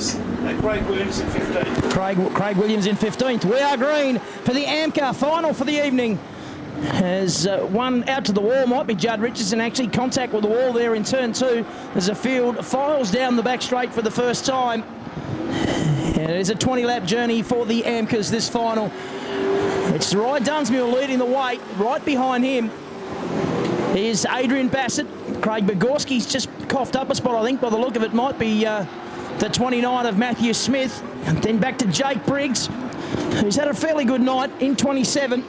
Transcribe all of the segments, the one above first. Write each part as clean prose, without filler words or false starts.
metres. Craig Williams in 15th. Craig Williams in 15th. We are green for the AMCA final for the evening. As one out to the wall, might be Judd Richardson, actually contact with the wall there in turn 2 as the field files down the back straight for the first time. And it is a 20-lap journey for the AMCAs this final. It's Rye Dunsmuir leading the way. Right behind him is Adrian Bassett. Craig Begorski's just coughed up a spot, I think, by the look of it. Might be the 29 of Matthew Smith. And then back to Jake Briggs, who's had a fairly good night in 27.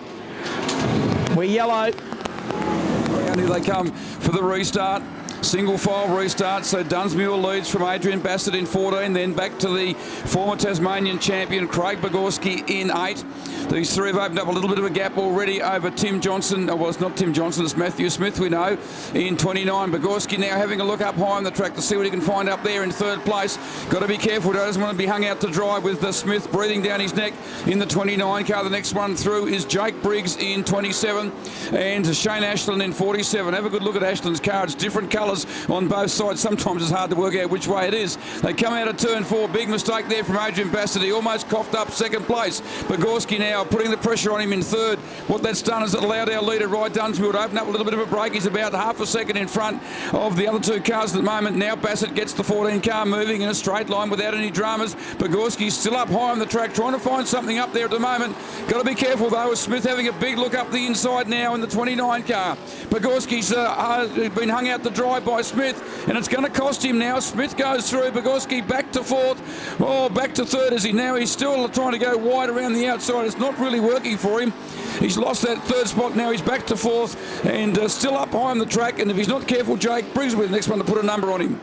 We're yellow. And here they come for the restart. Single file restart, so Dunsmuir leads from Adrian Bassett in 14, then back to the former Tasmanian champion Craig Begorski in 8. These three have opened up a little bit of a gap already over Tim Johnson. Well, it's not Tim Johnson, it's Matthew Smith, we know, in 29. Begorski now having a look up high on the track to see what he can find up there in third place. Got to be careful, doesn't want to be hung out to dry with Smith breathing down his neck in the 29 car. The next one through is Jake Briggs in 27 and Shane Ashland in 47. Have a good look at Ashland's car. It's different colours on both sides. Sometimes it's hard to work out which way it is. They come out of turn 4. Big mistake there from Adrian Bassett. He almost coughed up second place. Begorski now putting the pressure on him in third. What that's done is it allowed our leader, Rye Dunsmuir, to open up a little bit of a break. He's about half a second in front of the other two cars at the moment. Now Bassett gets the 14 car moving in a straight line without any dramas. Begorski's still up high on the track, trying to find something up there at the moment. Got to be careful though, with Smith having a big look up the inside now in the 29 car. Begorski's been hung out to dry by Smith, and it's going to cost him now. Smith goes through. Begorski back to fourth. Oh, back to third is he now. He's still trying to go wide around the outside. It's not really working for him. He's lost that third spot now. He's back to fourth and still up high on the track. And if he's not careful, Jake Briggs will be the next one to put a number on him.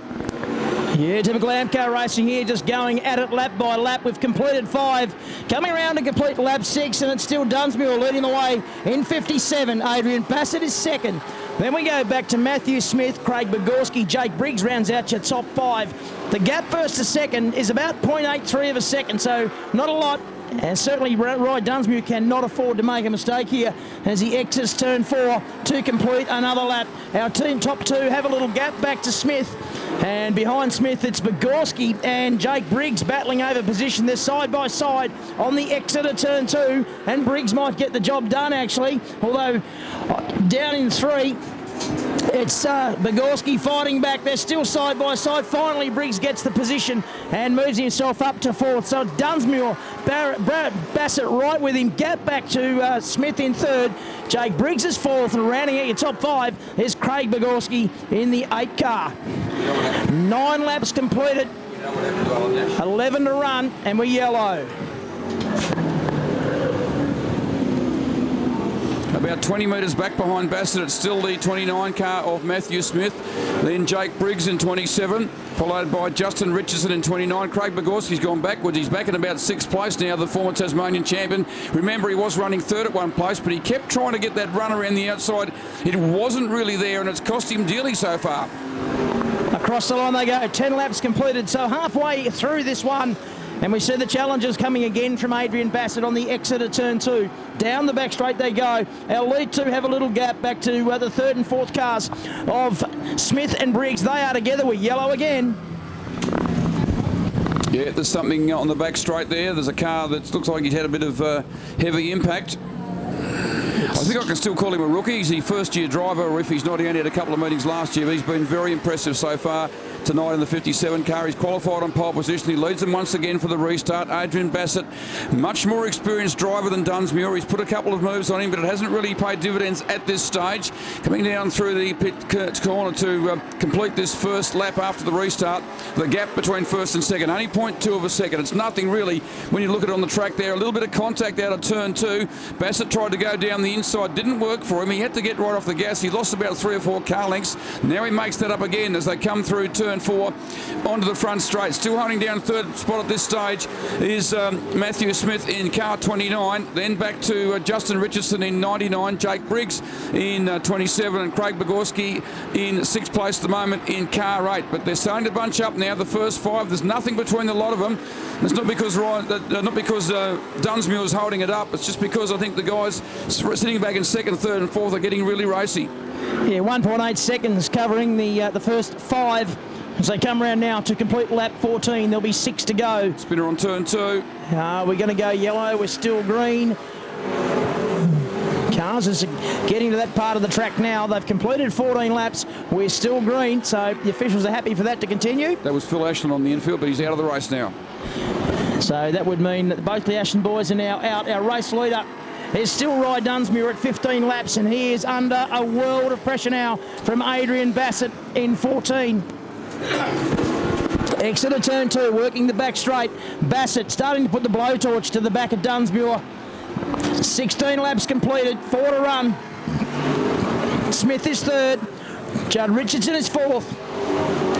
Yeah, typical AMCA racing here, just going at it lap by lap. We've completed 5, coming around to complete lap 6, and it's still Dunsmuir leading the way in 57. Adrian Bassett is second. Then we go back to Matthew Smith, Craig Begorski, Jake Briggs rounds out your top 5. The gap first to second is about 0.83 of a second, so not a lot. And certainly Rye Dunsmuir cannot afford to make a mistake here as he exits turn 4 to complete another lap. Our team top 2 have a little gap back to Smith. And behind Smith, it's Begorski and Jake Briggs battling over position. They're side by side on the exit of turn 2. And Briggs might get the job done, actually. Although down in 3, it's Begorski fighting back. They're still side by side. Finally, Briggs gets the position and moves himself up to 4th. So Dunsmuir, Bassett right with him. Gap back to Smith in 3rd. Jake Briggs is 4th. And rounding out your top 5 is Craig Begorski in the 8 car. 9 laps completed. 11 to run, and we're yellow. About 20 metres back behind Bassett, it's still the 29 car of Matthew Smith. Then Jake Briggs in 27, followed by Justin Richardson in 29. Craig Begorski's gone backwards. He's back in about 6th place now, the former Tasmanian champion. Remember, he was running 3rd at one place, but he kept trying to get that run around the outside. It wasn't really there, and it's cost him dearly so far. Across the line they go. 10 laps completed, so halfway through this one. And we see the challengers coming again from Adrian Bassett on the exit of turn 2. Down the back straight they go. Our lead 2 have a little gap back to the 3rd and 4th cars of Smith and Briggs. They are together. We're yellow again. Yeah, there's something on the back straight there. There's a car that looks like he's had a bit of heavy impact. I think I can still call him a rookie. He's the first-year driver, or if he's not, he only had a couple of meetings last year. But he's been very impressive so far tonight in the 57 car. He's qualified on pole position. He leads them once again for the restart. Adrian Bassett, much more experienced driver than Dunsmuir. He's put a couple of moves on him, but it hasn't really paid dividends at this stage. Coming down through the pit corner to complete this first lap after the restart. The gap between first and second, only 0.2 of a second. It's nothing really when you look at it on the track there. A little bit of contact out of turn 2. Bassett tried to go down the inside, didn't work for him. He had to get right off the gas. He lost about 3 or 4 car lengths. Now he makes that up again as they come through turn 4 onto the front straight. Still holding down 3rd spot at this stage is Matthew Smith in car 29. Then back to Justin Richardson in 99. Jake Briggs in 27 and Craig Begorski in 6th place at the moment in car 8. But they're starting to bunch up now, the first 5. There's nothing between the lot of them. It's not because Dunsmuir is holding it up. It's just because I think the guys sitting back in 2nd, 3rd and 4th are getting really racy. Yeah, 1.8 seconds covering the first 5 as they come around now to complete lap 14. There'll be 6 to go. Spinner on turn 2. We're going to go yellow. We're still green. Cars is getting to that part of the track now. They've completed 14 laps. We're still green, so the officials are happy for that to continue. That was Phil Ashland on the infield, but he's out of the race now. So that would mean that both the Ashland boys are now out. Our race leader is still Rye Dunsmuir at 15 laps, and he is under a world of pressure now from Adrian Bassett in 14. Exit of turn 2, working the back straight. Bassett starting to put the blowtorch to the back of Dunsmuir. 16 laps completed, 4 to run. Smith is 3rd. Judd Richardson is 4th.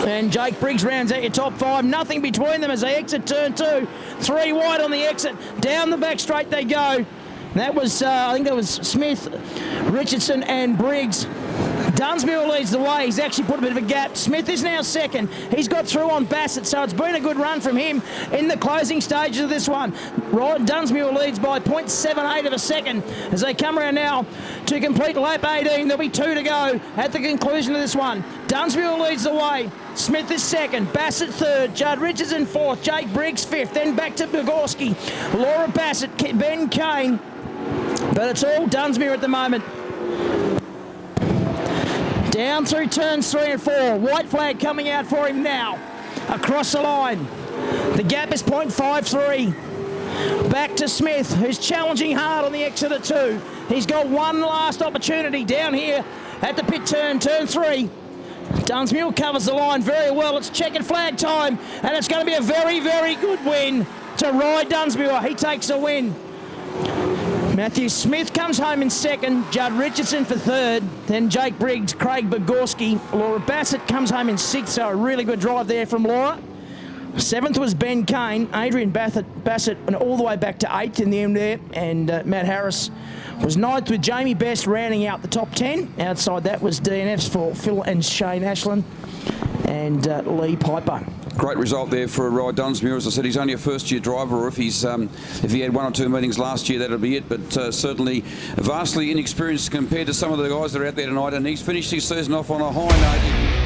And Jake Briggs rounds out your top 5. Nothing between them as they exit turn 2. 3 wide on the exit. Down the back straight they go. That was, I think that was Smith, Richardson and Briggs. Dunsmuir leads the way. He's actually put a bit of a gap. Smith is now 2nd. He's got through on Bassett, so it's been a good run from him in the closing stages of this one. Dunsmuir leads by 0.78 of a second as they come around now to complete lap 18. There'll be 2 to go at the conclusion of this one. Dunsmuir leads the way. Smith is 2nd. Bassett 3rd. Judd Richardson 4th. Jake Briggs 5th. Then back to Bogorski. Laura Bassett, Ben Kane. But it's all Dunsmuir at the moment. Down through turns 3 and 4. White flag coming out for him now. Across the line. The gap is 0.53. Back to Smith, who's challenging hard on the exit of 2. He's got one last opportunity down here at the pit turn 3. Dunsmuir covers the line very well. It's checkered flag time, and it's going to be a very, very good win to Rye Dunsmuir. He takes a win. Matthew Smith comes home in 2nd, Judd Richardson for 3rd, then Jake Briggs, Craig Bogorski, Laura Bassett comes home in 6th, so a really good drive there from Laura. 7th was Ben Kane, Adrian Bassett and all the way back to 8th in the end there, and Matt Harris was 9th with Jamie Best rounding out the top 10. Outside that was DNFs for Phil and Shane Ashland and Lee Piper. Great result there for Rye Dunsmuir. As I said, he's only a first-year driver, or if he had 1 or 2 meetings last year, that'll be it. But certainly vastly inexperienced compared to some of the guys that are out there tonight. And he's finished his season off on a high note.